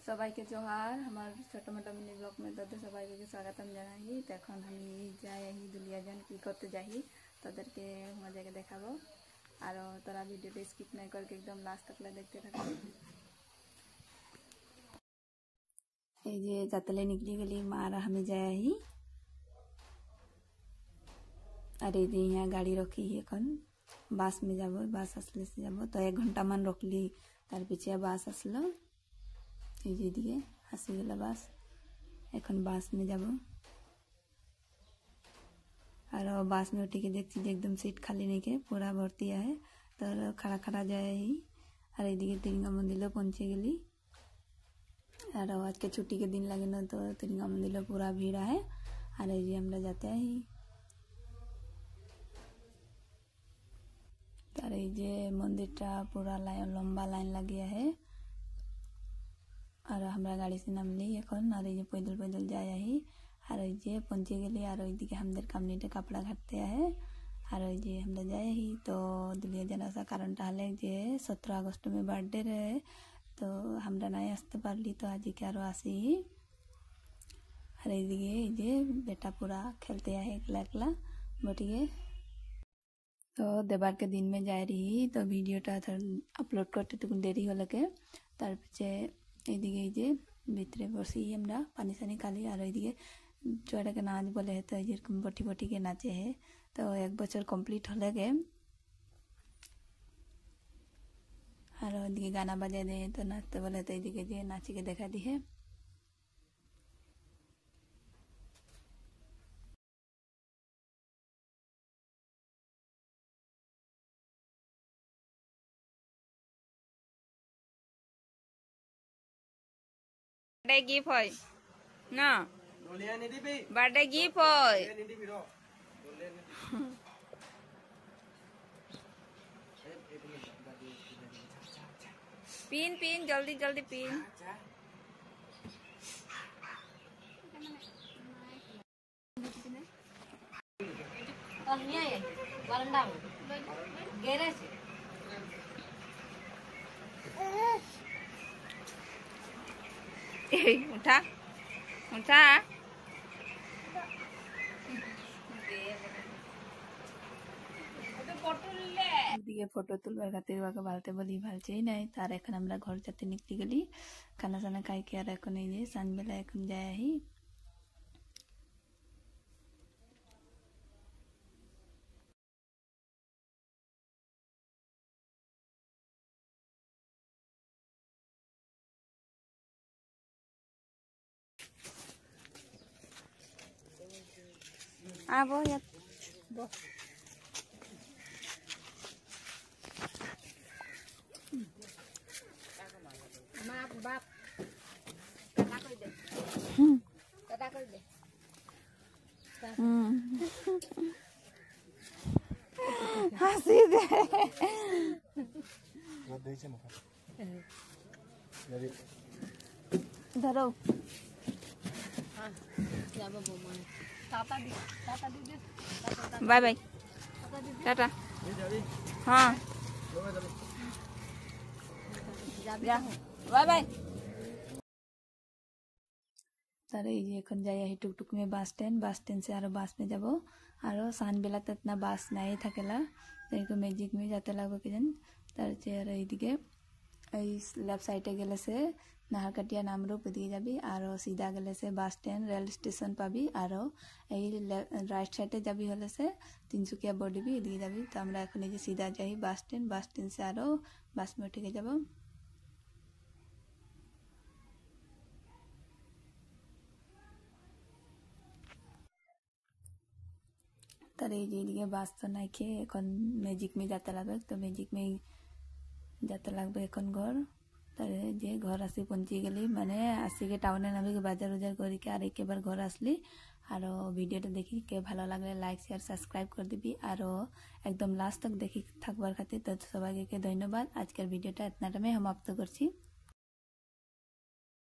सबाई के जोहार हमार छोटा मोटा मिनी ब्लॉग में तोদের সবাইকে স্বাগতম জানাই। এখন আমি যাই দুলিয়াজান কি করতে যাই তোদেরকে মজাকে দেখাবো আর তোরা ভিডিওটা স্কিপ না করকে একদম লাস্ট তক দেখতে থাকো। এই যে যাতলে নিকলি গেলি মা আর আমি যাই আর এই যে यहाँ गाड़ी रखी है এখন বাস में যাবো বাস আসলে से যাবো तो 1 घंटा मान रखली तार पीछे बास আসলো এই যে দিকে আসি গেল বাস এখন বাস में যাবো और बास में उठी के देखती जे एकदम सीट खाली नहीं के पूरा भर्ती है तो खड़ा खड़ा जाए ही और ये तिरंगा मंदिर पहुँचे गली और आज के छुट्टी के दिन लगे ना तो तिरंगा मंदिर पूरा भीड़ है और ये हम जाते हैं और ये मंदिर पूरा लाइन लंबा लाइन लगे है और हमारा गाड़ी से नाम ली এখন और ये पैदल पैदल जाए ही और ये पहुँचे गली और ओइदिके हमদের कम्युनिटी कपड़ा घाटते है और ये हम जाए ही तो दिल्ली जाना सा कारण हले जे 17 अगस्त में बर्थडे रहे तो हमरा नहीं आसते पारली तो आज के आरो आसी और ये बेटा पूरा खेलते है एकला एकला बटिए तो देवार के दिन में जा रही तो वीडियोटा अपलोड करते तो देरी हो लगे तार पीछे এইদিকে এই যে ভিতরে বসি আমরা পানি সানি খালি আর এইদিকে চড়াকে নাচ বলে তো যেরকম বটি বটিকে নাচে है तो 1 বছর কমপ্লিট হলে গে আর ওইদিকে গানা বাজে দে তো নাচতে বলে তো এইদিকে যে নাচিকে দেখা दी है बर्थडे गिफ्ट है ना बर्थडे गिफ्ट है पिन पिन जल्दी जल्दी पिन वरंडा में गैरेज उठा उठा दिए फोटो तुलबार खातिर भालते बोली भालছে নাই তার এখন আমরা ঘর যেতে নিকলি গেলি খানা সানা খাই के আর এখন এই যে সন্ধ্যা এখন যায় ही वो यार बाप बाप कटा कर दे हंसी दे धरो बाय बाय टाटा हाँ जा बाय बाय तारे ये এখন যাই আহি টুকটুক में বাস स्टैंड से आरो बास में जाबो आरो सान बेला तो इतना बास नहीं थकेला तो मैजिक में जाते लागो के जन तार चेयर এইদিকে এই लेफ्ट साइडे गेले से नाहरकाटिया नामरूप एदिके जाबी और सीधा गेले से बास स्टैंड रेल स्टेशन पाबी और राइट साइडे जाबी हले से तिनसुकिया बडिबी एदिके जाबी तो আমরা এখন এই যে सीधा যাই बास स्टैंड से और बास में उठे যাব तार ये बास तो नहीं खे এখন मैजिक में जाते লাগবে तो मैजिक में जाते লাগবে এখন घर तार जे घर आसी पहुँची गली माने आसी के टाउने नामी बाजार उजार करी के एक बार घर आसली और भिडियोटा देखी के भालो लागले लाइक शेयर सब्सक्राइब कर दिबी और एकदम लास्ट तक देखी थकबार खातिर तो सबाइके धन्यवाद। आजकेर भिडियोटा इतना टाइमे समाप्त करছি।